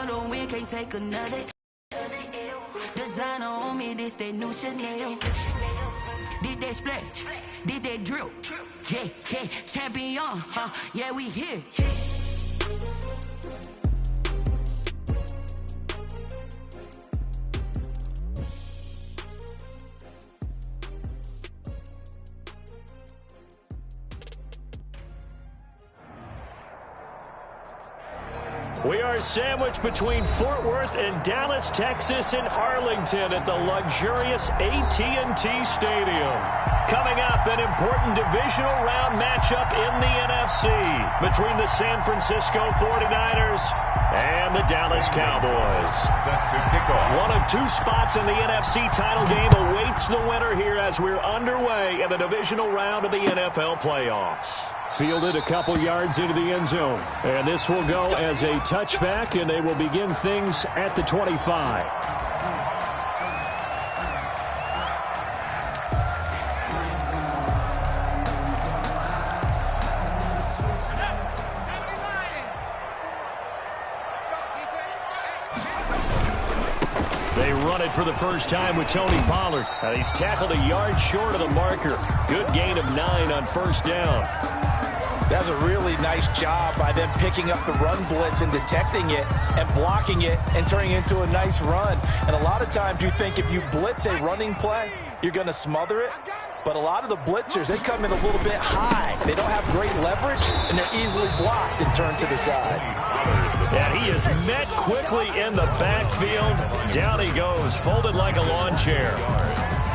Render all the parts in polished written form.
for the win, can't take another. Designer on me, this that new Chanel. This that splash, this that drill. Yeah, yeah, champion, yeah, we here. We are sandwiched between Fort Worth and Dallas, Texas, and Arlington at the luxurious AT&T Stadium. Coming up, an important divisional round matchup in the NFC between the San Francisco 49ers and the Dallas Cowboys. Set to kick off. One of two spots in the NFC title game awaits the winner here as we're underway in the divisional round of the NFL playoffs. Fielded a couple yards into the end zone. And this will go as a touchback, and they will begin things at the 25. They run it for the first time with Tony Pollard. He's tackled a yard short of the marker. Good gain of 9 on first down. That's a really nice job by them picking up the run blitz and detecting it and blocking it and turning it into a nice run. And a lot of times you think if you blitz a running play, you're going to smother it. But a lot of the blitzers, they come in a little bit high. They don't have great leverage, and they're easily blocked and turned to the side. And he is met quickly in the backfield. Down he goes, folded like a lawn chair.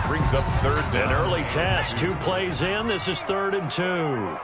Brings up third down. An early test, 2 plays in. This is 3rd and 2.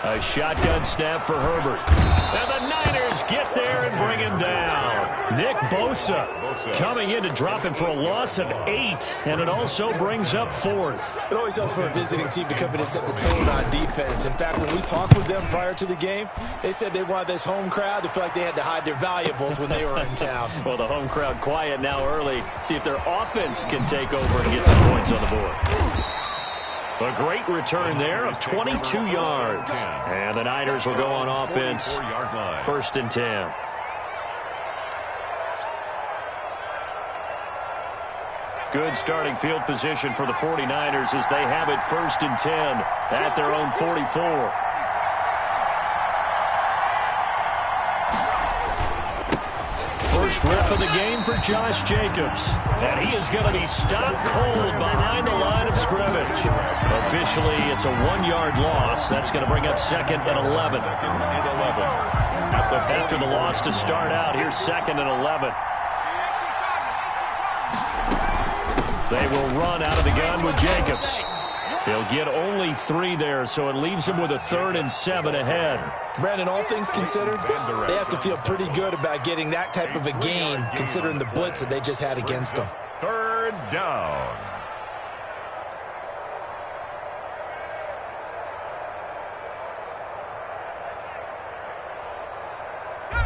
A shotgun snap for Herbert. And the Niners get there and bring him down. Nick Bosa coming in to drop him for a loss of 8. And it also brings up 4th. It always helps for a visiting team to come in and set the tone on defense. In fact, when we talked with them prior to the game, they said they wanted this home crowd to feel like they had to hide their valuables when they were in town. Well, the home crowd quiet now early. See if their offense can take over and get some points on the board. A great return there of 22 yards. And the Niners will go on offense. 1st and 10. Good starting field position for the 49ers as they have it 1st and 10 at their own 44. First rep of the game for Josh Jacobs. And he is going to be stopped cold behind the line of scrimmage. Officially, it's a 1-yard loss. That's going to bring up 2nd and 11. After the loss to start out, here's 2nd and 11. They will run out of the gun with Jacobs. He'll get only 3 there, so it leaves him with a 3rd and 7 ahead. Brandon, all things considered, they have to feel pretty good about getting that type of a gain, considering the blitz that they just had against them. 3rd down.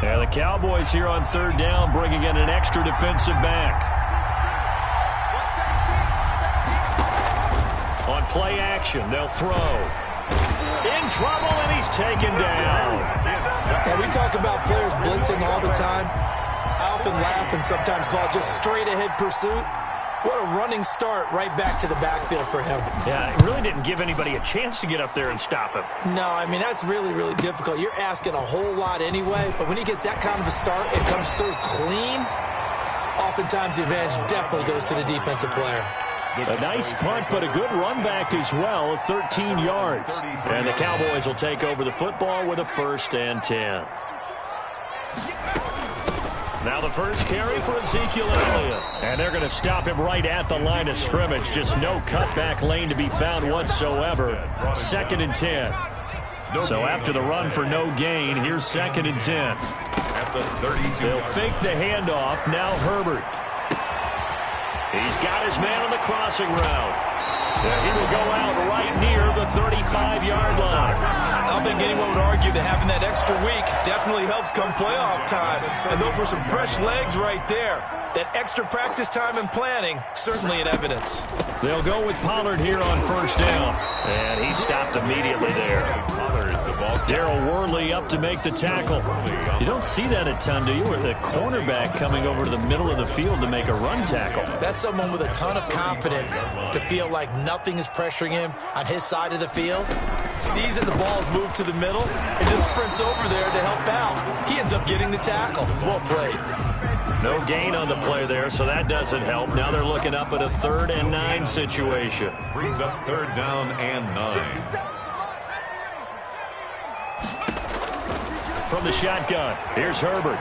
And the Cowboys here on 3rd down, bringing in an extra defensive back. On play action, they'll throw. In trouble, and he's taken down. Now, we talk about players blitzing all the time. I often laugh and sometimes call it just straight-ahead pursuit. What a running start right back to the backfield for him. Yeah, it really didn't give anybody a chance to get up there and stop him. No, I mean, that's really, really difficult. You're asking a whole lot anyway, but when he gets that kind of a start, it comes through clean. Oftentimes, the advantage definitely goes to the defensive player. A nice punt, but a good run back as well of 13 yards. And the Cowboys will take over the football with a 1st and 10. Now the first carry for Ezekiel Elliott. And they're going to stop him right at the line of scrimmage. Just no cutback lane to be found whatsoever. 2nd and 10. So after the run for no gain, here's 2nd and 10. At the 32. They'll fake the handoff. Now Herbert. He's got his man on the crossing route. And he will go out right near the 35-yard line. How don't think anyone would argue that having that extra week definitely helps come playoff time. And those were some fresh legs right there. That extra practice time and planning, certainly in evidence. They'll go with Pollard here on first down. And he stopped immediately there. Darryl Worley up to make the tackle. You don't see that a ton, do you? Or the cornerback coming over to the middle of the field to make a run tackle. That's someone with a ton of confidence to feel like nothing is pressuring him on his side of the field. Sees that the ball's moved to the middle and just sprints over there to help out. He ends up getting the tackle. Well played. No gain on the play there, so that doesn't help. Now they're looking up at a 3rd and 9 situation. Brings up 3rd down and 9. From the shotgun, here's Herbert.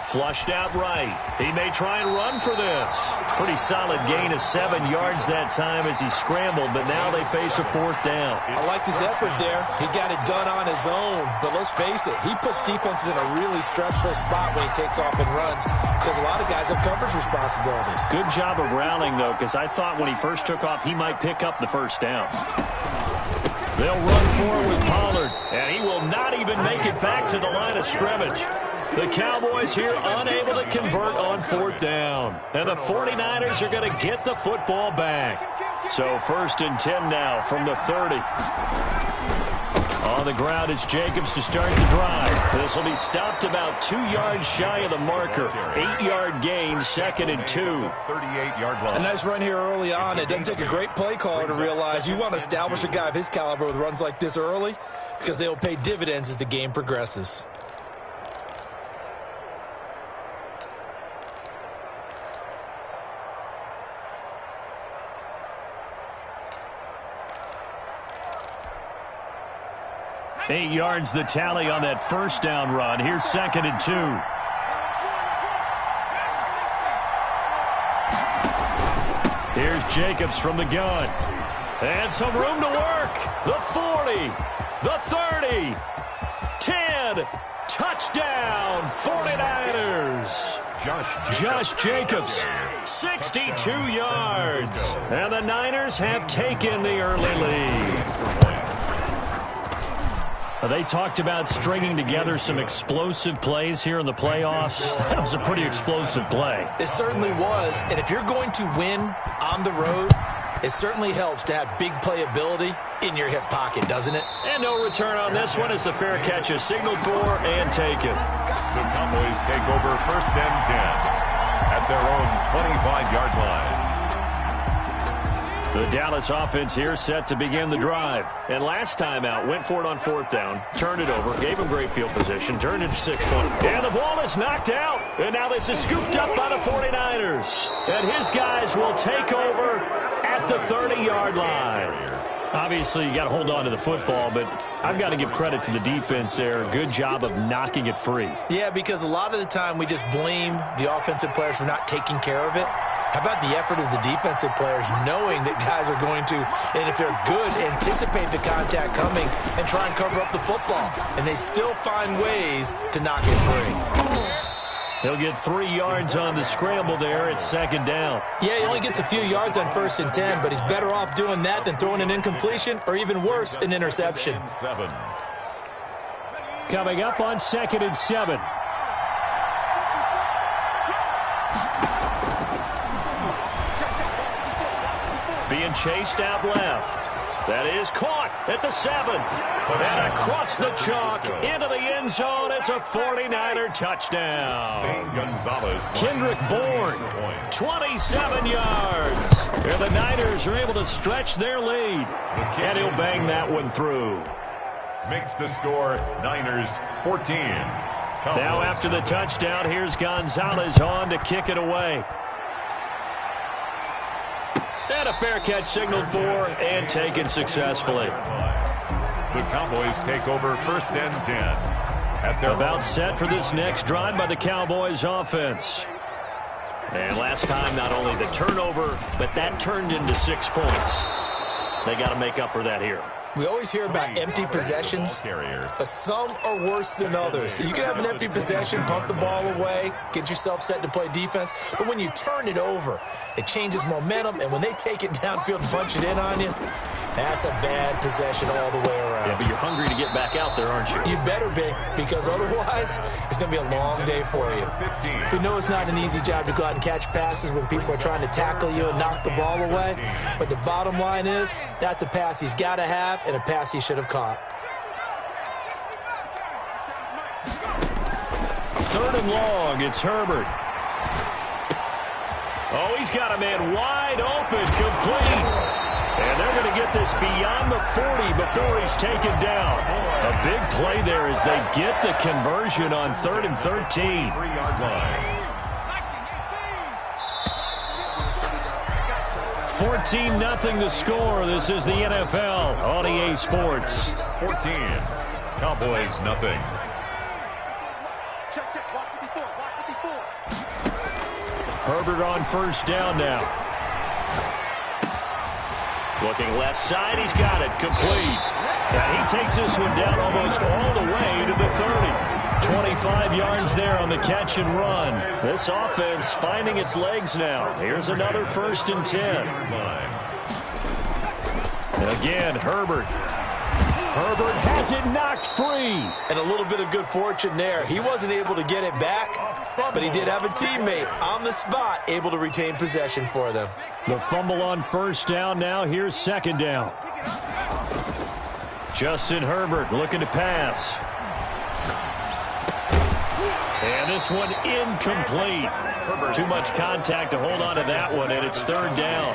Flushed out right. He may try and run for this. Pretty solid gain of 7 yards that time as he scrambled, but now they face a 4th down. I liked his effort there. He got it done on his own, but let's face it, he puts defenses in a really stressful spot when he takes off and runs because a lot of guys have coverage responsibilities. Good job of rallying, though, because I thought when he first took off, he might pick up the 1st down. They'll run forward with Pollard, and he will not even make it back to the line of scrimmage. The Cowboys here unable to convert on 4th down. And the 49ers are going to get the football back. So 1st and 10 now from the 30. On the ground, it's Jacobs to start the drive. This will be stopped about 2 yards shy of the marker. 8-yard gain, 2nd and 2. 38-yard line. A nice run here early on. It doesn't take a great play caller to realize you want to establish a guy of his caliber with runs like this early because they will pay dividends as the game progresses. Eight yards the tally on that 1st down run. Here's 2nd and 2. Here's Jacobs from the gun. And some room to work. The 40. The 30. 10. Touchdown, 49ers. Josh Jacobs, 62 yards. And the Niners have taken the early lead. They talked about stringing together some explosive plays here in the playoffs. That was a pretty explosive play. It certainly was. And if you're going to win on the road, it certainly helps to have big playability in your hip pocket, doesn't it? And no return on this one as the fair catch is signaled for and taken. The Cowboys take over 1st and 10 at their own 25-yard line. The Dallas offense here set to begin the drive. And last time out, went for it on 4th down, turned it over, gave him great field position, turned it to 6 points. And the ball is knocked out. And now this is scooped up by the 49ers. And his guys will take over at the 30-yard line. Obviously, you got to hold on to the football, but I've got to give credit to the defense there. Good job of knocking it free. Yeah, because a lot of the time we just blame the offensive players for not taking care of it. How about the effort of the defensive players knowing that guys are going to, and if they're good, anticipate the contact coming and try and cover up the football. And they still find ways to knock it free. He'll get 3 yards on the scramble there at 2nd down. Yeah, he only gets a few yards on 1st and 10, but he's better off doing that than throwing an incompletion or even worse, an interception. Coming up on 2nd and 7. Being chased out left. That is caught at the 7. And across the chalk into the end zone. It's a 49er touchdown. Kendrick Bourne, 27 yards. And the Niners are able to stretch their lead. And he'll bang that one through. Makes the score Niners 14. Now after the touchdown, here's Gonzalez on to kick it away. And a fair catch signaled for and taken successfully. The Cowboys take over 1st and 10. At their About set for this next drive by the Cowboys offense. And last time, not only the turnover, but that turned into 6 points. They got to make up for that here. We always hear about empty possessions, but some are worse than others. You can have an empty possession, pump the ball away, get yourself set to play defense, but when you turn it over, it changes momentum, and when they take it downfield and punch it in on you, That's a bad possession all the way around. Yeah, but you're hungry to get back out there, aren't you? You better be, because otherwise it's going to be a long day for you. We know it's not an easy job to go out and catch passes when people are trying to tackle you and knock the ball away, but the bottom line is that's a pass he's got to have and a pass he should have caught. 3rd and long, it's Herbert. Oh, he's got a man wide open, complete. And they're going to get this beyond the 40 before he's taken down. A big play there as they get the conversion on 3rd and 13. 3-yard line. 14-0 the score. This is the NFL on EA Sports. 14. Cowboys, nothing. Herbert on 1st down now. Looking left side, he's got it, complete. And he takes this one down almost all the way to the 30. 25 yards there on the catch and run. This offense finding its legs now. Here's another 1st and 10. And again, Herbert. Herbert has it knocked free. And a little bit of good fortune there. He wasn't able to get it back, but he did have a teammate on the spot able to retain possession for them. The fumble on 1st down now. Here's 2nd down. Justin Herbert looking to pass. And this one incomplete. Too much contact to hold on to that one, and it's 3rd down.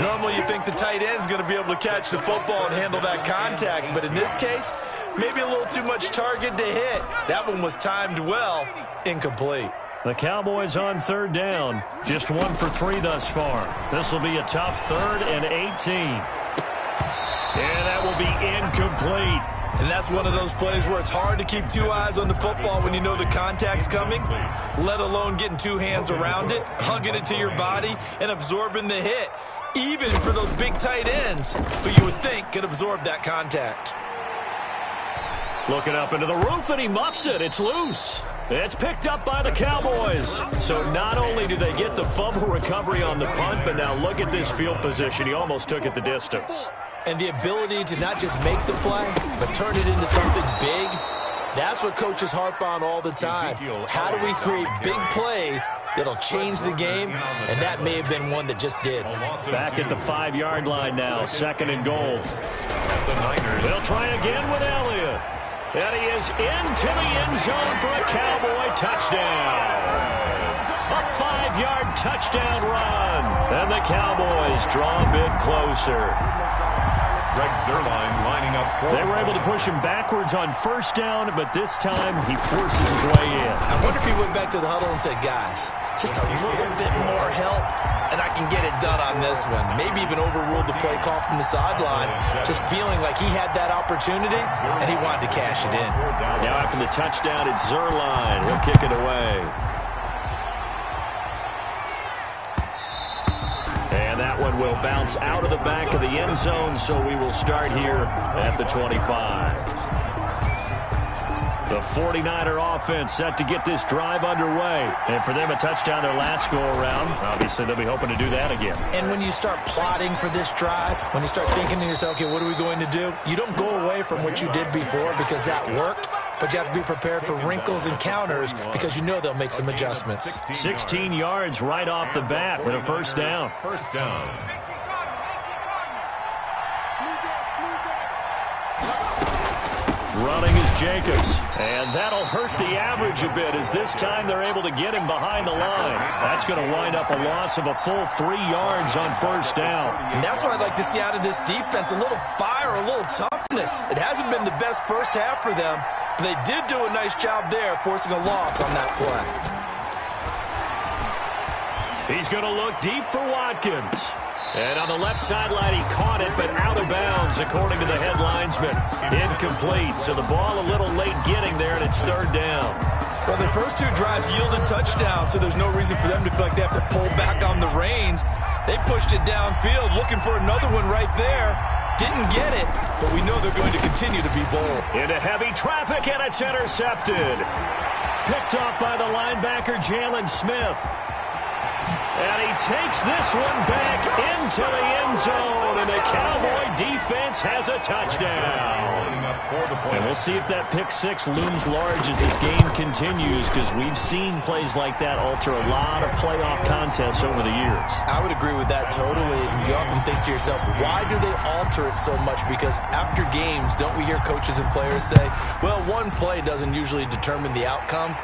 Normally you think the tight end's going to be able to catch the football and handle that contact, but in this case, maybe a little too much target to hit. That one was timed well, incomplete. The Cowboys on 3rd down, just 1 for 3 thus far. This will be a tough 3rd and 18. And that will be incomplete. And that's one of those plays where it's hard to keep 2 eyes on the football when you know the contact's coming, let alone getting 2 hands around it, hugging it to your body, and absorbing the hit, even for those big tight ends who you would think could absorb that contact. Looking up into the roof, and he muffs it. It's loose. It's picked up by the Cowboys. So not only do they get the fumble recovery on the punt, but now look at this field position. He almost took it the distance. And the ability to not just make the play, but turn it into something big, that's what coaches harp on all the time. How do we create big plays that'll change the game? And that may have been one that just did. Back at the 5-yard line now, 2nd and goal. They'll try again with Elliott. And he is into the end zone for a Cowboy touchdown. A 5-yard touchdown run. And the Cowboys draw a bit closer. Greg Zuerlein lining up. They were able to push him backwards on 1st down, but this time he forces his way in. I wonder if he went back to the huddle and said, guys, just a little bit more help, and I can get it done on this one. Maybe even overruled the play call from the sideline, just feeling like he had that opportunity, and he wanted to cash it in. Now after the touchdown, it's Zuerlein. He'll kick it away. And that one will bounce out of the back of the end zone, so we will start here at the 25. The 49er offense set to get this drive underway. And for them, a touchdown their last go-around. Obviously, they'll be hoping to do that again. And when you start plotting for this drive, when you start thinking to yourself, okay, what are we going to do? You don't go away from what you did before because that worked, but you have to be prepared for wrinkles and counters because you know they'll make some adjustments. 16 yards right off the bat with a 1st down. 1st down. Running is Jacobs, and that'll hurt the average a bit as this time they're able to get him behind the line. That's going to wind up a loss of a full 3 yards on 1st down. And that's what I'd like to see out of this defense, a little fire, a little toughness. It hasn't been the best first half for them, but they did do a nice job there forcing a loss on that play. He's going to look deep for Watkins. And on the left sideline, he caught it, but out of bounds, according to the head linesman. Incomplete, so the ball a little late getting there, and it's 3rd down. Well, their first 2 drives yielded touchdowns, so there's no reason for them to feel like they have to pull back on the reins. They pushed it downfield, looking for another one right there. Didn't get it, but we know they're going to continue to be bold. Into heavy traffic, and it's intercepted. Picked off by the linebacker, Jalen Smith. And he takes this one back into the end zone, and the Cowboy defense has a touchdown. And we'll see if that pick six looms large as this game continues, because we've seen plays like that alter a lot of playoff contests over the years. I would agree with that totally. You often think to yourself, why do they alter it so much? Because after games, don't we hear coaches and players say, well, one play doesn't usually determine the outcome?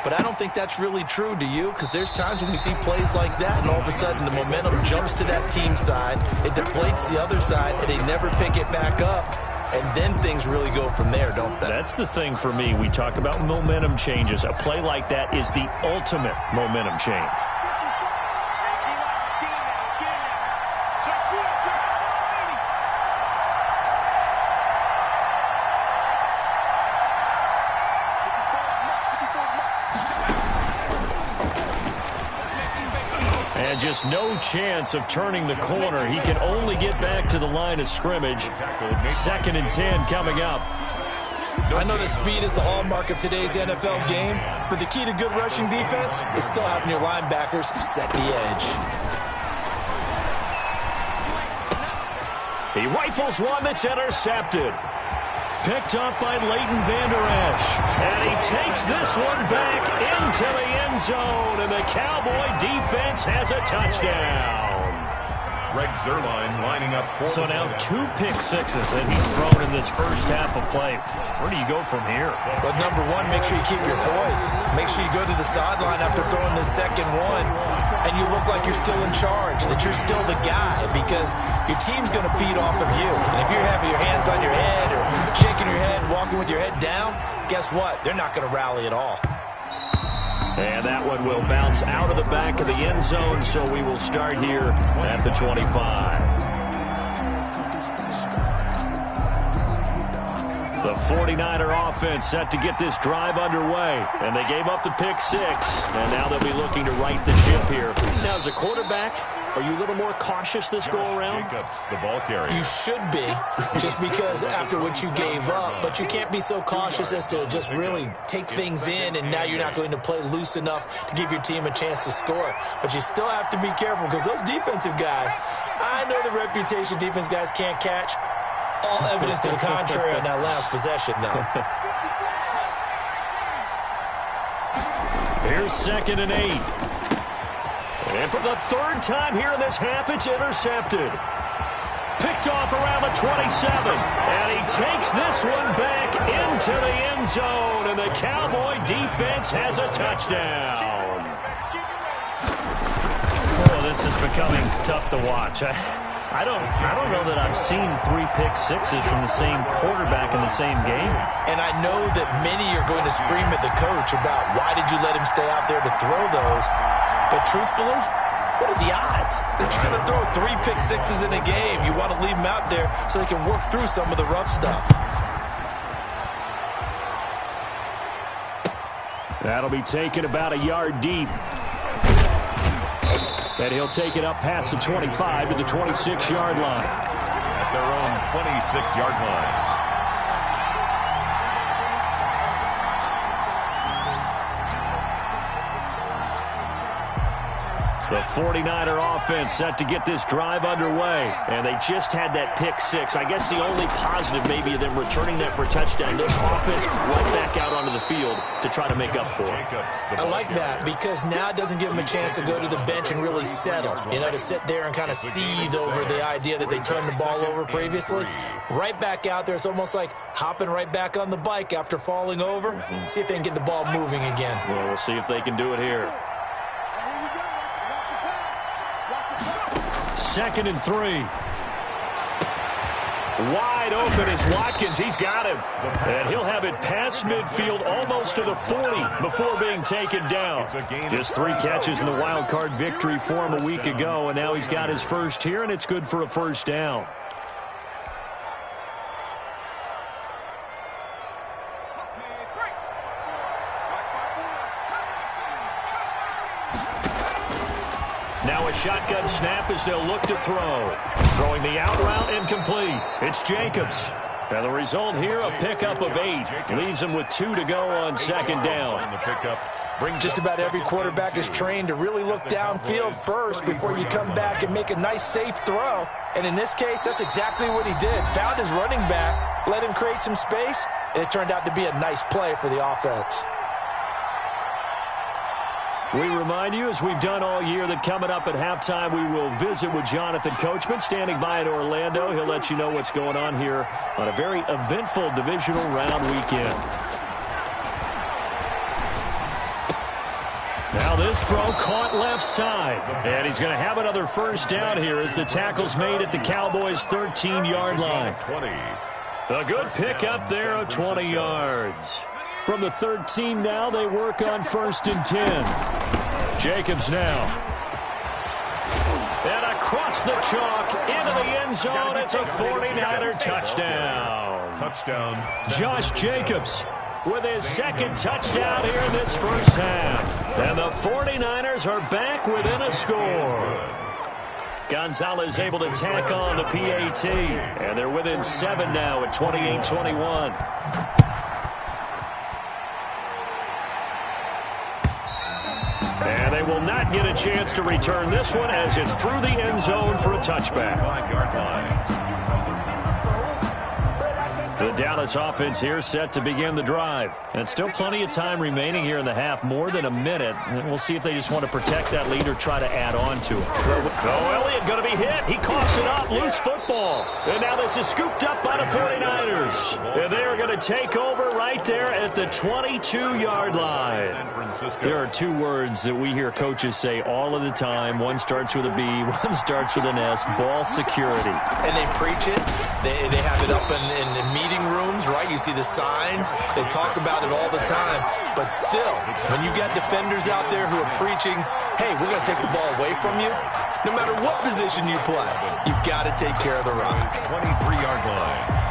But I don't think that's really true, do you? Because there's times when we see plays like that, and all of a sudden the momentum jumps to that team side, it deflates the other side, and they never pick it back up. And then things really go from there, don't they? That's the thing for me. We talk about momentum changes. A play like that is the ultimate momentum change. And just no chance of turning the corner. He can only get back to the line of scrimmage. 2nd and 10 coming up. I know that speed is the hallmark of today's NFL game, but the key to good rushing defense is still having your linebackers set the edge. He rifles one that's intercepted. Picked up by Leighton Vander Esch. And he takes this one back into the end zone, and the Cowboy defense has a touchdown. Greg Zuerlein lining up for So now 2 pick sixes that he's thrown in this first half of play. Where do you go from here? But number one, make sure you keep your poise. Make sure you go to the sideline after throwing this second one, and you look like you're still in charge, that you're still the guy, because your team's going to feed off of you. And if you're having your hands on your head or shaking your head and walking with your head down, guess what? They're not going to rally at all. And that one will bounce out of the back of the end zone, so we will start here at the 25. The 49er offense set to get this drive underway, and they gave up the pick six, and now they'll be looking to right the ship here. Now, as a quarterback, are you a little more cautious this go-around? the ball carrier. You should be, just because after what you gave up, but you can't be so cautious as to just really take things in, and now you're not going to play loose enough to give your team a chance to score. But you still have to be careful, because those defensive guys, I know the reputation defense guys can't catch. All evidence to the contrary on that last possession, though. Here's 2nd and 8. And for the 3rd time here in this half, it's intercepted. Picked off around the 27. And he takes this one back into the end zone. And the Cowboy defense has a touchdown. Oh, this is becoming tough to watch. I don't know that I've seen 3 pick sixes from the same quarterback in the same game. And I know that many are going to scream at the coach about why did you let him stay out there to throw those. But truthfully, what are the odds that you're going to throw 3 pick sixes in a game? You want to leave them out there so they can work through some of the rough stuff. That'll be taken about a yard deep. And he'll take it up past the 25 to the 26-yard line. At their own 26-yard line. The 49er offense set to get this drive underway. And they just had that pick six. I guess the only positive maybe of them returning that for a touchdown. This offense right back out onto the field to try to make up for it. I like that, because now it doesn't give them a chance to go to the bench and really settle. You know, to sit there and kind of seethe over the idea that they turned the ball over previously. Right back out there. It's almost like hopping right back on the bike after falling over. See if they can get the ball moving again. Well, we'll see if they can do it here. 2nd and 3. Wide open is Watkins. He's got him. And he'll have it past midfield almost to the 40 before being taken down. Just 3 catches in the wild card victory for him a week ago, and now he's got his first here, and it's good for a first down. Now a shotgun snap as they'll look to throw. Throwing the out route incomplete. It's Jacobs. And the result here, a pickup of 8. Leaves him with 2 to go on second down. Just about every quarterback is trained to really look downfield first before you come back and make a nice, safe throw. And in this case, that's exactly what he did. Found his running back, let him create some space, and it turned out to be a nice play for the offense. We remind you, as we've done all year, that coming up at halftime, we will visit with Jonathan Coachman, standing by in Orlando. He'll let you know what's going on here on a very eventful divisional round weekend. Now this throw caught left side. And he's going to have another first down here as the tackle's made at the Cowboys' 13-yard line. A good pickup there of 20 yards. From the 13 now, they work on 1st and 10. Jacobs now. And across the chalk into the end zone. It's a 49er touchdown. Josh Jacobs with his second touchdown here in this first half. And the 49ers are back within a score. Gonzalez able to tack on the PAT. And they're within 7 now at 28-21. And they will not get a chance to return this one as it's through the end zone for a touchback. The Dallas offense here set to begin the drive. And still plenty of time remaining here in the half, more than a minute. And we'll see if they just want to protect that lead or try to add on to it. Oh, Elliott going to be hit. He coughs it up. Loose football. And now this is scooped up by the 49ers. And they are going to take over right there at the 22-yard line. There are 2 words that we hear coaches say all of the time. One starts with a B, one starts with an S. Ball security. And they preach it. They have it up in meeting rooms, right? You see the signs. They talk about it all the time. But still, when you got defenders out there who are preaching, hey, we're going to take the ball away from you, no matter what position you play, you've got to take care of the run. 23-yard line.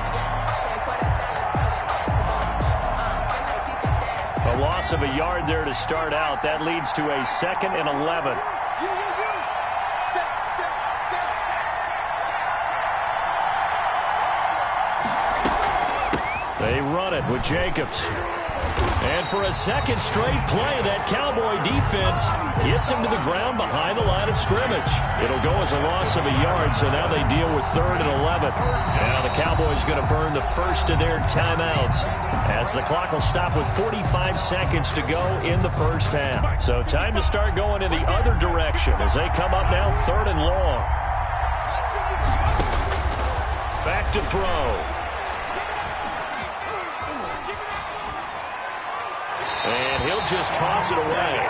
A loss of a yard there to start out. That leads to a 2nd and 11. They run it with Jacobs. And for a second straight play, that Cowboy defense gets him to the ground behind the line of scrimmage. It'll go as a loss of a yard, so now they deal with 3rd and 11. Now the Cowboys going to burn the first of their timeouts as the clock will stop with 45 seconds to go in the first half. So time to start going in the other direction as they come up now 3rd and long. Back to throw. And he'll just toss it away.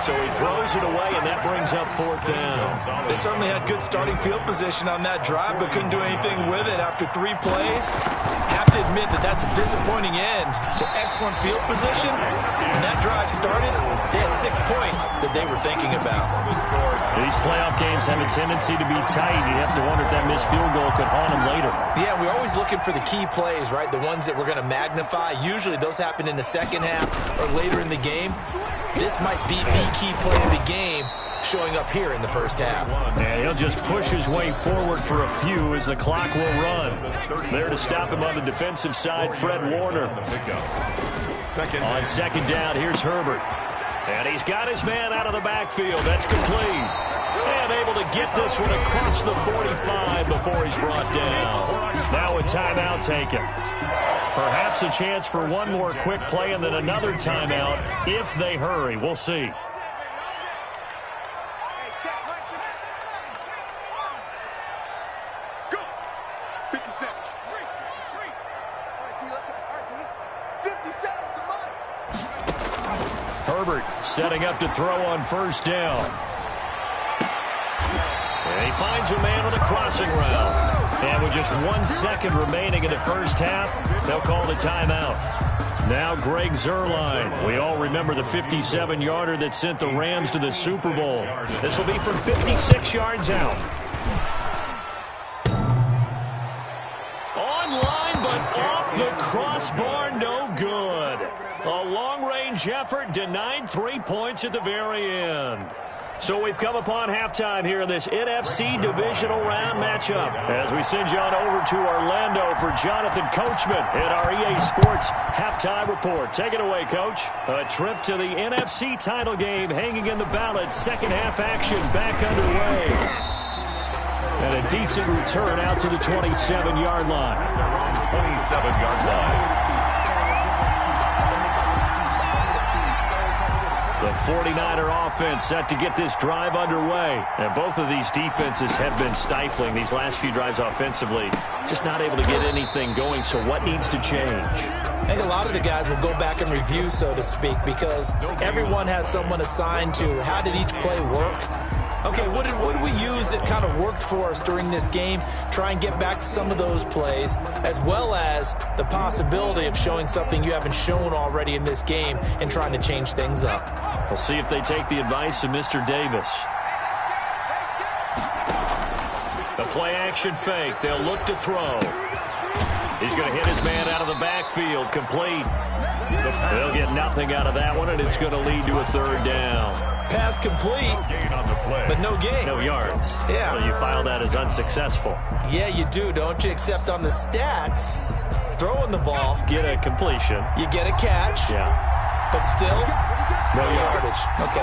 So he throws it away, and that brings up 4th down. They certainly had good starting field position on that drive, but couldn't do anything with it after 3 plays. Have to admit that that's a disappointing end to excellent field position. When that drive started, they had 6 points that they were thinking about. These playoff games have a tendency to be tight. You have to wonder if that missed field goal could haunt them later. Yeah, we're always looking for the key plays, right? The ones that we're going to magnify. Usually those happen in the second half or later in the game. This might be the key play of the game showing up here in the first half. And he'll just push his way forward for a few as the clock will run. There to stop him on the defensive side, Fred Warner. On second down, here's Herbert. And he's got his man out of the backfield. That's complete. And able to get this one across the 45 before he's brought down. Now a timeout taken. Perhaps a chance for one more quick play and then another timeout if they hurry. We'll see. Herbert setting up to throw on first down. And he finds a man on a crossing route. And with just 1 second remaining in the first half, they'll call the timeout. Now Greg Zuerlein. We all remember the 57-yarder that sent the Rams to the Super Bowl. This will be from 56 yards out. Online, but off the crossbar, no good. A long-range effort denied 3 points at the very end. So we've come upon halftime here in this NFC Divisional Round matchup. As we send you on over to Orlando for Jonathan Coachman in our EA Sports Halftime Report. Take it away, Coach. A trip to the NFC title game hanging in the balance. Second half action back underway. And a decent return out to the 27-yard line. 27-yard line. The 49er offense set to get this drive underway. And both of these defenses have been stifling these last few drives offensively. Just not able to get anything going, so what needs to change? I think a lot of the guys will go back and review, so to speak, because everyone has someone assigned to how did each play work. Okay, what did we use that kind of worked for us during this game? Try and get back to some of those plays, as well as the possibility of showing something you haven't shown already in this game and trying to change things up. We'll see if they take the advice of Mr. Davis. The play-action fake. They'll look to throw. He's going to hit his man out of the backfield. Complete. They'll get nothing out of that one, and it's going to lead to a third down. Pass complete, but no gain. No yards. Yeah. So you file that as unsuccessful. Yeah, you do, don't you? Except on the stats, throwing the ball. Get a completion. You get a catch. Yeah. But still, no yardage. Okay.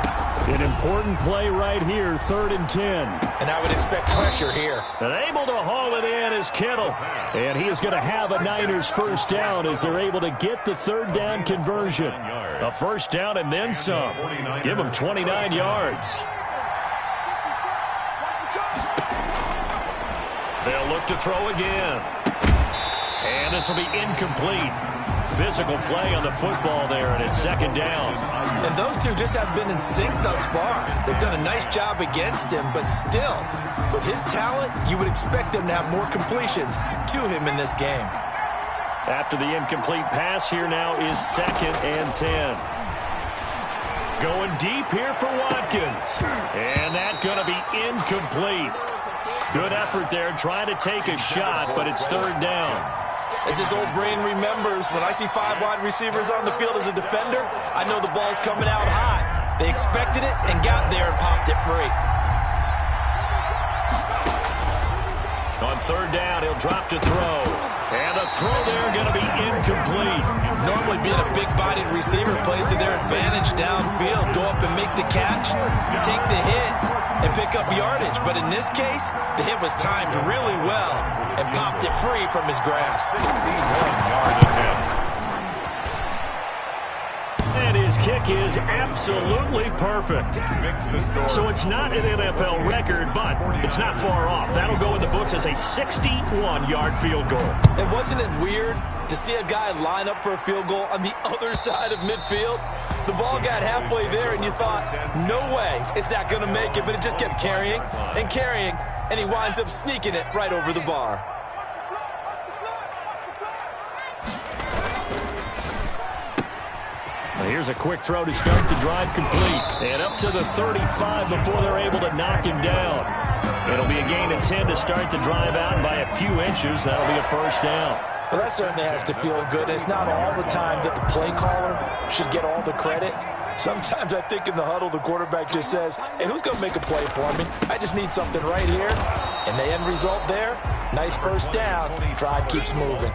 An important play right here, 3rd and 10. And I would expect pressure here. And able to haul it in is Kittle. And he is going to have a Niners first down as they're able to get the third down conversion. A first down and then some. Give them 29 yards. They'll look to throw again. And this will be incomplete. Physical play on the football there, and it's second down. And those two just have been in sync thus far. They've done a nice job against him, but still, with his talent, you would expect them to have more completions to him in this game. After the incomplete pass, here now is 2nd and 10. Going deep here for Watkins. And that's going to be incomplete. Good effort there, trying to take a shot, but it's 3rd down. As his old brain remembers, when I see 5 wide receivers on the field as a defender, I know the ball's coming out high. They expected it and got there and popped it free. On 3rd down, he'll drop to throw. And the throw there going to be incomplete. Normally being a big-bodied receiver plays to their advantage downfield. Go up and make the catch, take the hit, and pick up yardage. But in this case, the hit was timed really well and popped it free from his grasp. 61-yard attempt. And his kick is absolutely perfect. So it's not an NFL record, but it's not far off. That'll go in the books as a 61-yard field goal. And wasn't it weird to see a guy line up for a field goal on the other side of midfield? The ball got halfway there, and you thought, no way is that going to make it, but it just kept carrying and carrying, and he winds up sneaking it right over the bar. Here's a quick throw to start the drive complete. And up to the 35 before they're able to knock him down. It'll be a gain of 10 to start the drive out by a few inches. That'll be a first down. Well, that certainly has to feel good. It's not all the time that the play caller should get all the credit. Sometimes I think in the huddle, the quarterback just says, hey, who's going to make a play for me? I just need something right here. And the end result there, nice first down. Drive keeps moving.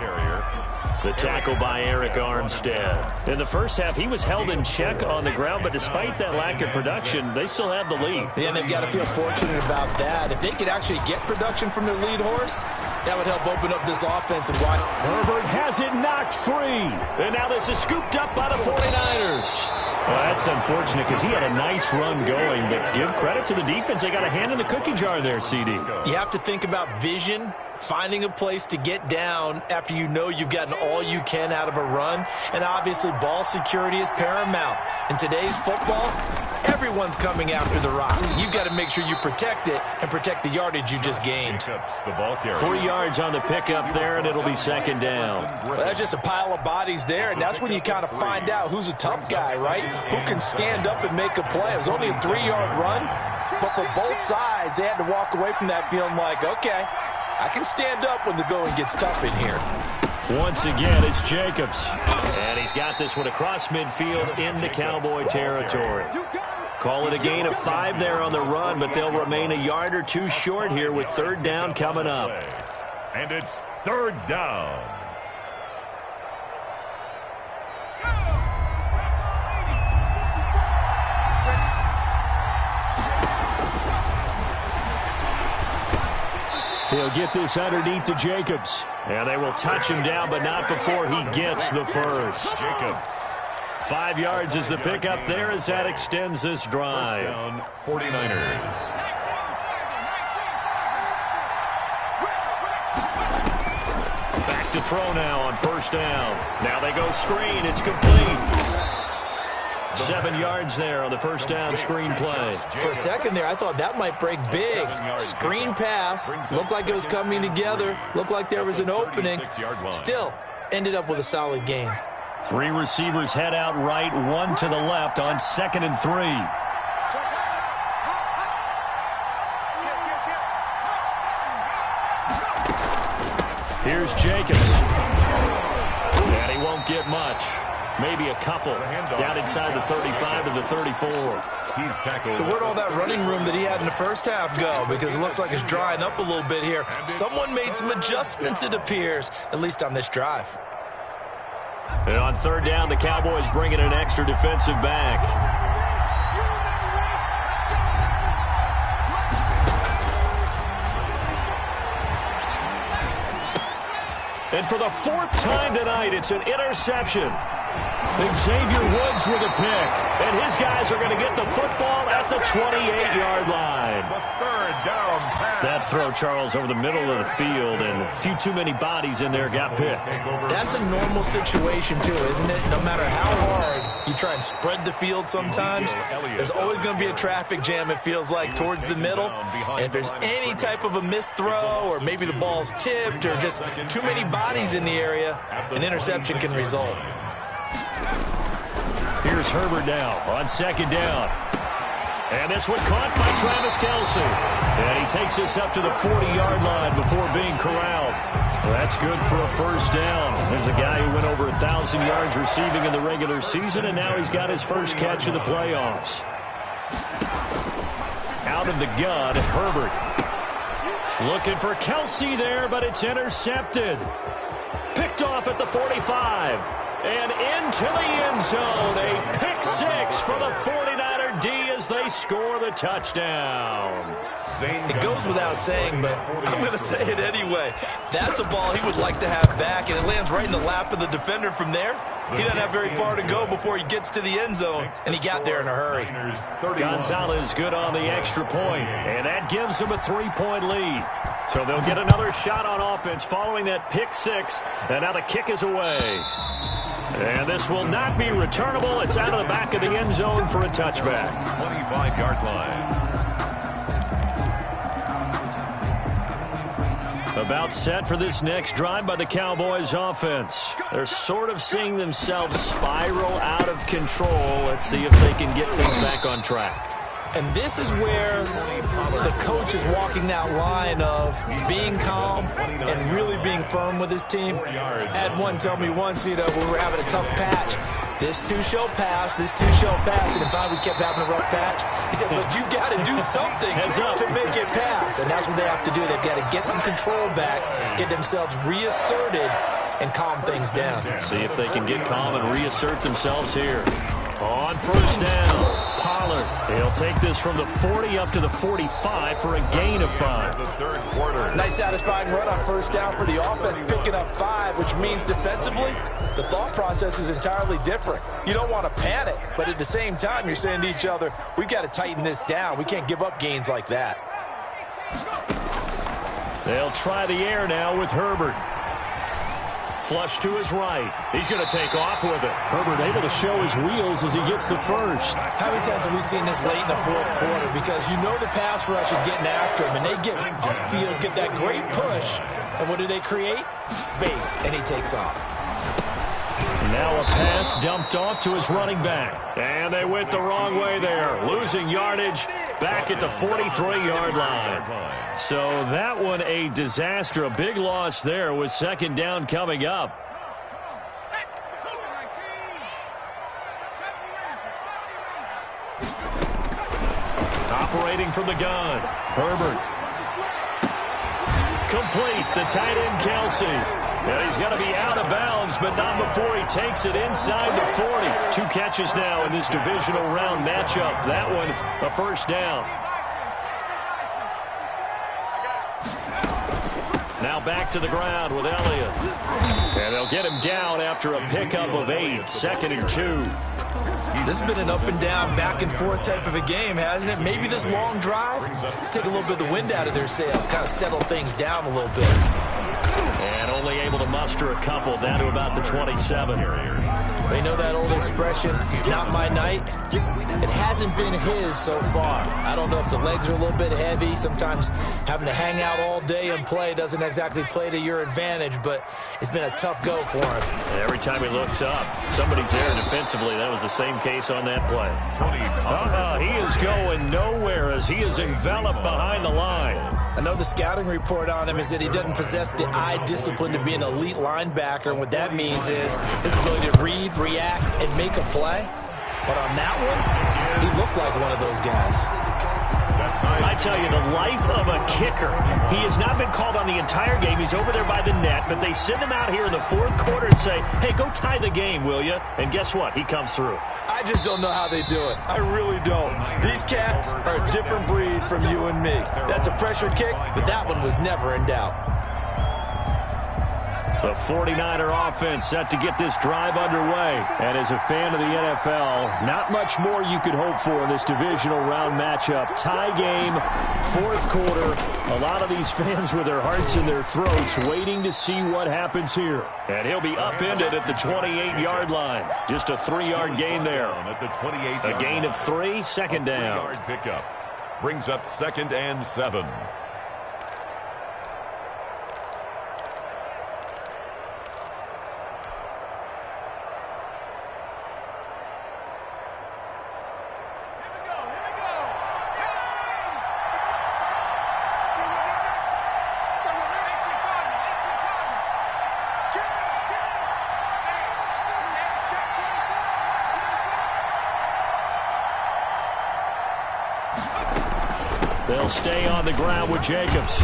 The tackle by Eric Armstead. In the first half, he was held in check on the ground, but despite that lack of production, they still have the lead. Yeah, and they've got to feel fortunate about that. If they could actually get production from their lead horse, that would help open up this offense. And why Herbert has it knocked free. And now this is scooped up by the 49ers. Well, that's unfortunate because he had a nice run going, but give credit to the defense. They got a hand in the cookie jar there, CD. You have to think about vision, finding a place to get down after you know you've gotten all you can out of a run. And obviously, ball security is paramount. In today's football, everyone's coming after the rock. You've got to make sure you protect it and protect the yardage you just gained. 3 yards on the pickup there, and it'll be second down. Well, that's just a pile of bodies there, and that's when you kind of find out who's a tough guy, right? Who can stand up and make a play. It was only a 3-yard run, but for both sides, they had to walk away from that feeling like, okay, I can stand up when the going gets tough in here. Once again, it's Jacobs. And he's got this one across midfield into Cowboy territory. Call it a gain of 5 there on the run, but they'll remain a yard or two short here with third down coming up. And it's third down. He'll get this underneath to Jacobs. And they will touch him down, but not before he gets the first. Jacobs. 5 yards is the pickup there as that extends this drive. First down, 49ers. Back to throw now on first down. Now they go screen. It's complete. 7 yards there on the first down screen play. For a second there, I thought that might break big. Screen pass. Looked like it was coming together. Looked like there was an opening. Still, ended up with a solid gain. 3 receivers head out right, 1 to the left on 2nd and 3. Here's Jacobs. And he won't get much. Maybe a couple. Down inside the 35 to the 34. So where'd all that running room that he had in the first half go? Because it looks like it's drying up a little bit here. Someone made some adjustments, it appears, at least on this drive. And on third down, the Cowboys bring in an extra defensive back. And for the 4th time tonight, it's an interception. Xavier Woods with a pick. And his guys are going to get the football at the 28-yard line. The third down pass. That throw, Charles, over the middle of the field, and a few too many bodies in there got picked. That's a normal situation, too, isn't it? No matter how hard you try and spread the field sometimes, there's always going to be a traffic jam, it feels like, towards the middle. And if there's any type of a missed throw, or maybe the ball's tipped, or just too many bodies in the area, an interception can result. Here's Herbert now on 2nd down. And this one caught by Travis Kelce. And he takes this up to the 40-yard line before being corralled. Well, that's good for a first down. There's a guy who went over 1,000 yards receiving in the regular season, and now he's got his first catch of the playoffs. Out of the gun, Herbert. Looking for Kelce there, but it's intercepted. Picked off at the 45. And into the end zone. A pick 6 for the 49er D as they score the touchdown. It goes without saying, but I'm going to say it anyway. That's a ball he would like to have back, and it lands right in the lap of the defender from there. He doesn't have very far to go before he gets to the end zone, and he got there in a hurry. Gonzalez good on the extra point, and that gives him a 3-point lead. So they'll get another shot on offense following that pick 6, and now the kick is away. And this will not be returnable. It's out of the back of the end zone for a touchback. 25-yard line. About set for this next drive by the Cowboys offense. They're sort of seeing themselves spiral out of control. Let's see if they can get things back on track. And this is where the coach is walking that line of being calm and really being firm with his team. I had one tell me once, when we were having a tough patch, this too shall pass, and if we kept having a rough patch, he said, but you got to do something to make it pass. And that's what they have to do. They've got to get some control back, get themselves reasserted, and calm things down. See if they can get calm and reassert themselves here. On first down, Pollard. He'll take this from the 40 up to the 45 for a gain of 5. The third quarter. Nice satisfying run on first down for the offense, picking up 5, which means defensively, the thought process is entirely different. You don't want to panic, but at the same time, you're saying to each other, we've got to tighten this down. We can't give up gains like that. They'll try the air now with Herbert. Flush to his right. He's going to take off with it. Herbert able to show his wheels as he gets the first. How many times have we seen this late in the fourth quarter? Because you know the pass rush is getting after him, and they get upfield, get that great push. And what do they create? Space, and he takes off. Now a pass dumped off to his running back. And they went the wrong way there. Losing yardage back at the 43-yard line. So that one a disaster. A big loss there with second down coming up. Operating from the gun. Herbert. Complete. The tight end, Kelsey. And he's going to be out of bounds, but not before he takes it inside the 40. 2 catches now in this divisional round matchup. That one, a first down. Now back to the ground with Elliott. And they'll get him down after a pickup of 8. 2nd and 2. This has been an up-and-down, back-and-forth type of a game, hasn't it? Maybe this long drive, take a little bit of the wind out of their sails, kind of settle things down a little bit. And only able to muster a couple down to about the 27. They know that old expression, it's not my night. It hasn't been his so far. I don't know if the legs are a little bit heavy. Sometimes having to hang out all day and play doesn't exactly play to your advantage, but it's been a tough go for him. And every time he looks up, somebody's there defensively. That was the same case on that play. He is going nowhere as he is enveloped behind the line. I know the scouting report on him is that he doesn't possess the eye discipline to be an elite linebacker, and what that means is his ability to read, react, and make a play. But on that one, he looked like one of those guys. I tell you, the life of a kicker. He has not been called on the entire game. He's over there by the net, but they send him out here in the 4th quarter and say, hey, go tie the game, will you? And guess what? He comes through. I just don't know how they do it. I really don't. These cats are a different breed from you and me. That's a pressure kick, but that one was never in doubt. The 49er offense set to get this drive underway. And as a fan of the NFL, not much more you could hope for in this divisional round matchup. Tie game, 4th quarter. A lot of these fans with their hearts in their throats waiting to see what happens here. And he'll be upended at the 28-yard line. Just a 3-yard gain there. A gain of 3, 2nd down. Pickup brings up 2nd and 7. They'll stay on the ground with Jacobs.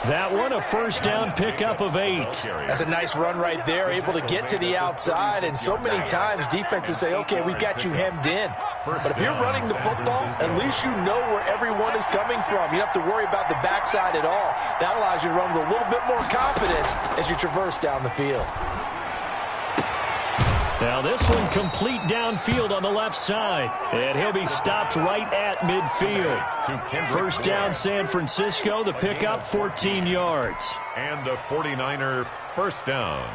That one, a first down pickup of 8. That's a nice run right there, able to get to the outside. And so many times defenses say, okay, we've got you hemmed in. But if you're running the football, at least you know where everyone is coming from. You don't have to worry about the backside at all. That allows you to run with a little bit more confidence as you traverse down the field. Now this one complete downfield on the left side. And he'll be stopped right at midfield. First down San Francisco, the pickup 14 yards. And a 49er first down.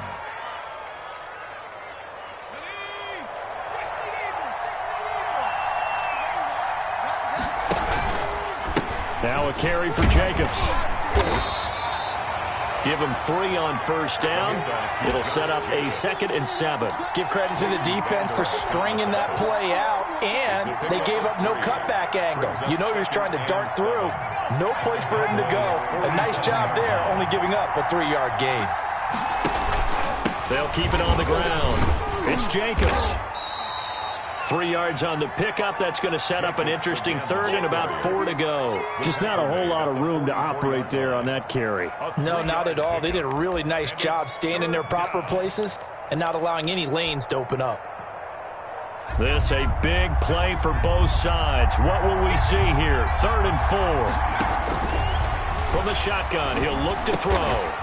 Now a carry for Jacobs. Give him 3 on first down. It'll set up a 2nd and 7. Give credit to the defense for stringing that play out, and they gave up no cutback angle. You know he was trying to dart through. No place for him to go. A nice job there, only giving up a 3-yard gain. They'll keep it on the ground. It's Jacobs. 3 yards on the pickup. That's going to set up an interesting 3rd and about 4 to go. Just not a whole lot of room to operate there on that carry. No, not at all. They did a really nice job staying in their proper places and not allowing any lanes to open up. This a big play for both sides. What will we see here? 3rd and 4. From the shotgun, he'll look to throw.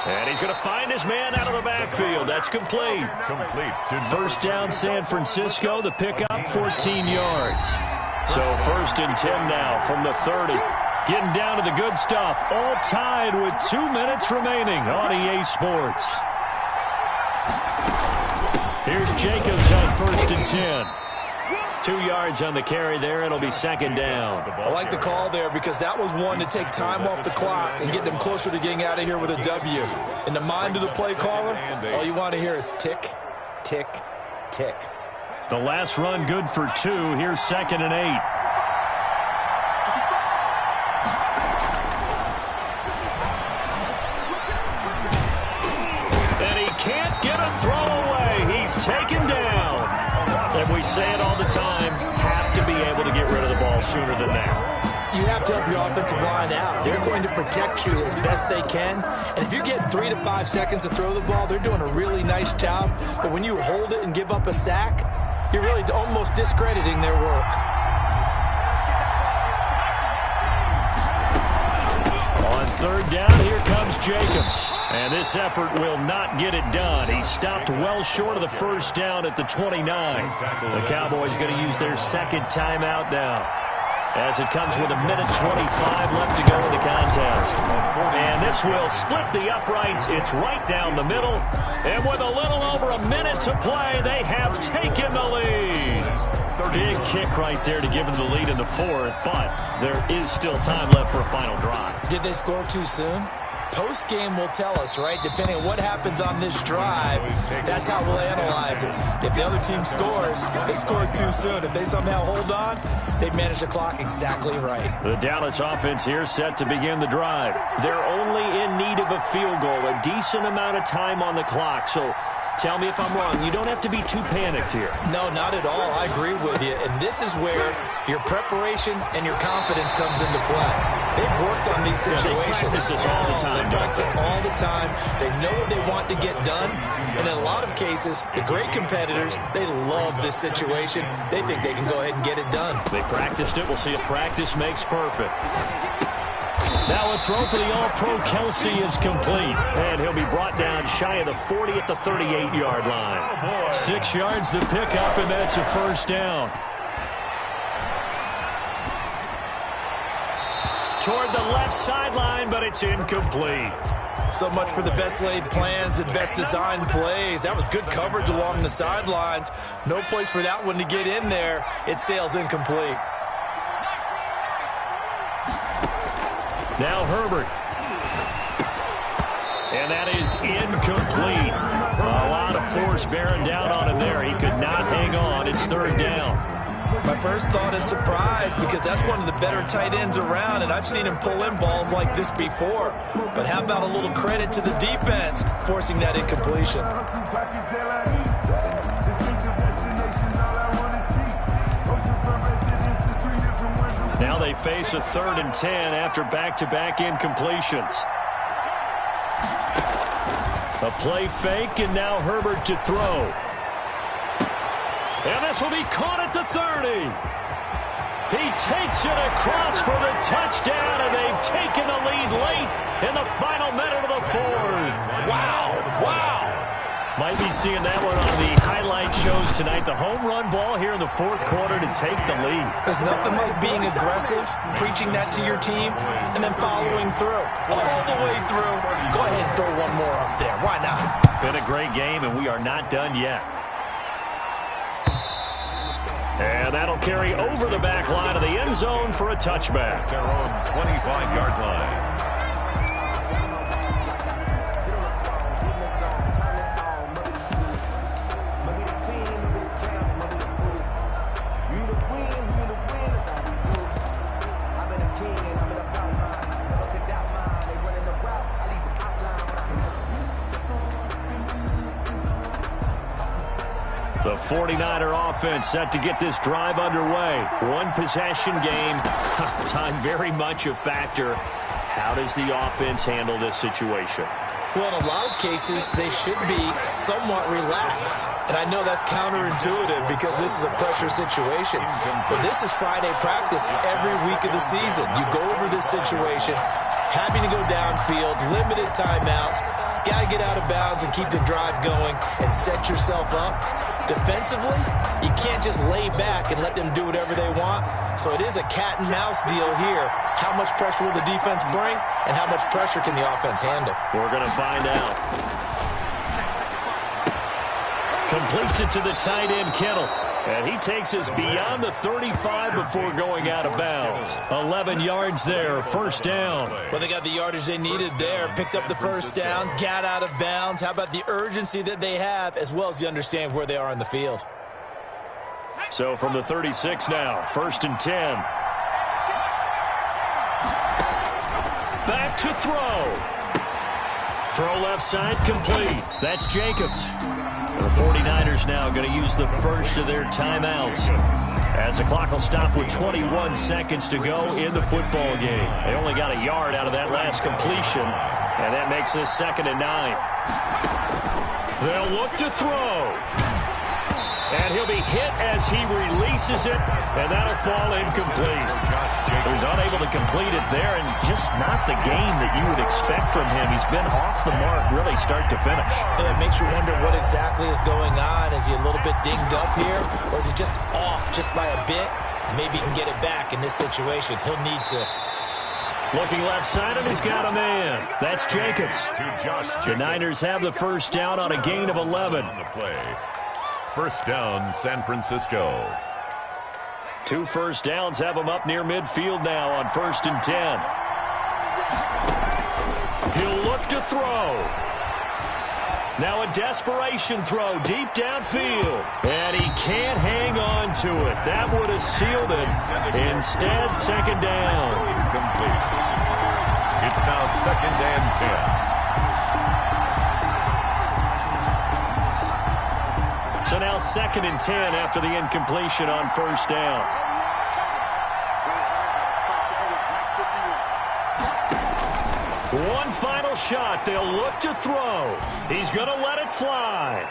And he's going to find his man out of the backfield. That's complete. First down San Francisco, the pickup 14 yards. So 1st and 10 now from the 30. Getting down to the good stuff. All tied with 2 minutes remaining on EA Sports. Here's Jacobs on 1st and 10. 2 yards on the carry there. It'll be 2nd down. I like the call there because that was one to take time off the clock and get them closer to getting out of here with a W. In the mind of the play caller, all you want to hear is tick, tick, tick. The last run good for 2. Here's 2nd and 8. And he can't get a throw away. He's taken down. And we say it all the time, have to be able to get rid ball sooner than that. You have to help your offensive line out. They're going to protect you as best they can. And if you're getting 3 to 5 seconds to throw the ball, they're doing a really nice job. But when you hold it and give up a sack, you're really almost discrediting their work. On third down, here comes Jacobs. And this effort will not get it done. He stopped well short of the first down at the 29. The Cowboys going to use their second timeout now, as it comes with 1:25 left to go in the contest. And this will split the uprights. It's right down the middle. And with a little over a minute to play, they have taken the lead. Big kick right there to give them the lead in the fourth, but there is still time left for a final drive. Did they score too soon? Post-game will tell us, right? Depending on what happens on this drive, that's how we'll analyze it. If the other team scores, they scored too soon. If they somehow hold on, they've managed the clock exactly right. The Dallas offense here set to begin the drive. They're only in need of a field goal, a decent amount of time on the clock. So tell me if I'm wrong. You don't have to be too panicked here. No, not at all. I agree with you. And this is where your preparation and your confidence comes into play. They've worked on these situations. They practice this all the time. They practice it all the time. They know what they want to get done. And in a lot of cases, the great competitors, they love this situation. They think they can go ahead and get it done. They practiced it. We'll see if practice makes perfect. Now a throw for the All-Pro Kelsey is complete. And he'll be brought down shy of the 40 at the 38-yard line. 6 yards the pickup, and that's a first down. Toward the left sideline, but it's incomplete. So much for the best laid plans and best designed plays. That was good coverage along the sidelines. No place for that one to get in there. It sails incomplete. Now Herbert. And that is incomplete. A lot of force bearing down on him there. He could not hang on. It's third down. My first thought is surprise, because that's one of the better tight ends around, and I've seen him pull in balls like this before. But how about a little credit to the defense forcing that incompletion? Now they face a 3rd and 10 after back-to-back incompletions. A play fake, and now Herbert to throw. And this will be caught at the 30. He takes it across for the touchdown, and they've taken the lead late in the final minute of the fourth. Wow, wow. Might be seeing that one on the highlight shows tonight. The home run ball here in the fourth quarter to take the lead. There's nothing like being aggressive, preaching that to your team, and then following through. All the way through. Go ahead and throw one more up there. Why not? Been a great game, and we are not done yet. And that'll carry over the back line of the end zone for a touchback. Their own 25-yard line. The 49er offense set to get this drive underway. One possession game. Time very much a factor. How does the offense handle this situation? Well, in a lot of cases, they should be somewhat relaxed. And I know that's counterintuitive because this is a pressure situation. But this is Friday practice every week of the season. You go over this situation, having to go downfield, limited timeouts, got to get out of bounds and keep the drive going and set yourself up. Defensively, you can't just lay back and let them do whatever they want. So it is a cat and mouse deal here. How much pressure will the defense bring, and how much pressure can the offense handle? We're going to find out. Completes it to the tight end, Kittle. And he takes us beyond the 35 before going out of bounds. 11 yards there, first down. Well, they got the yardage they needed there, picked up the first down, got out of bounds. How about the urgency that they have, as well as you understand where they are in the field? So from the 36 now, 1st and 10. Back to throw. Throw left side complete. That's Jacobs. The 49ers now going to use the first of their timeouts as the clock will stop with 21 seconds to go in the football game. They only got a yard out of that last completion, and that makes this 2nd and 9. They'll look to throw. And he'll be hit as he releases it, and that'll fall incomplete. He was unable to complete it there, and just not the game that you would expect from him. He's been off the mark really start to finish. Yeah, it makes you wonder what exactly is going on. Is he a little bit dinged up here, or is he just off just by a bit? Maybe he can get it back in this situation. He'll need to. Looking left side, and he's got a man. That's Jacobs. The Niners have the first down on a gain of 11. On the play. First down, San Francisco. 2 first downs have him up near midfield now on 1st and 10. He'll look to throw. Now a desperation throw deep downfield. And he can't hang on to it. That would have sealed it. Instead, 2nd down. Incomplete. It's now 2nd and 10. So now 2nd and 10 after the incompletion on 1st down. One final shot. They'll look to throw. He's going to let it fly.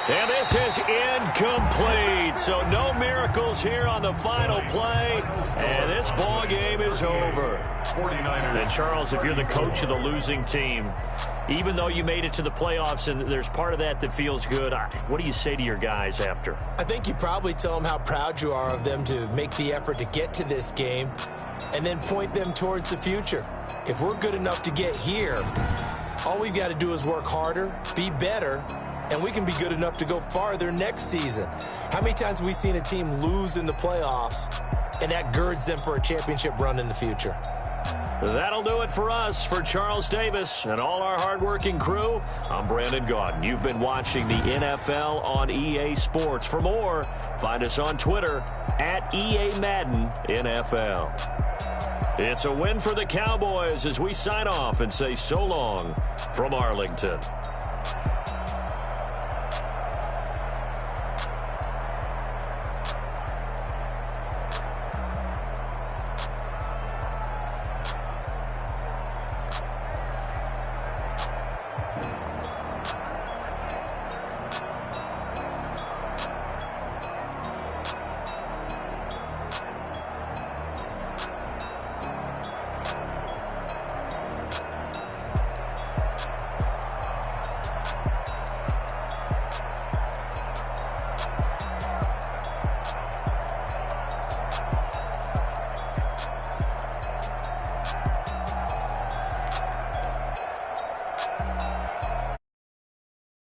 And this is incomplete. So no miracles here on the final play. And this ball game is over. 49ers. And Charles, if you're the coach of the losing team, even though you made it to the playoffs and there's part of that feels good, what do you say to your guys after? I think you probably tell them how proud you are of them to make the effort to get to this game and then point them towards the future. If we're good enough to get here, all we've got to do is work harder, be better, and we can be good enough to go farther next season. How many times have we seen a team lose in the playoffs, and that girds them for a championship run in the future? That'll do it for us. For Charles Davis and all our hardworking crew, I'm Brandon Gaudin. You've been watching the NFL on EA Sports. For more, find us on Twitter at EA Madden NFL. It's a win for the Cowboys as we sign off and say so long from Arlington.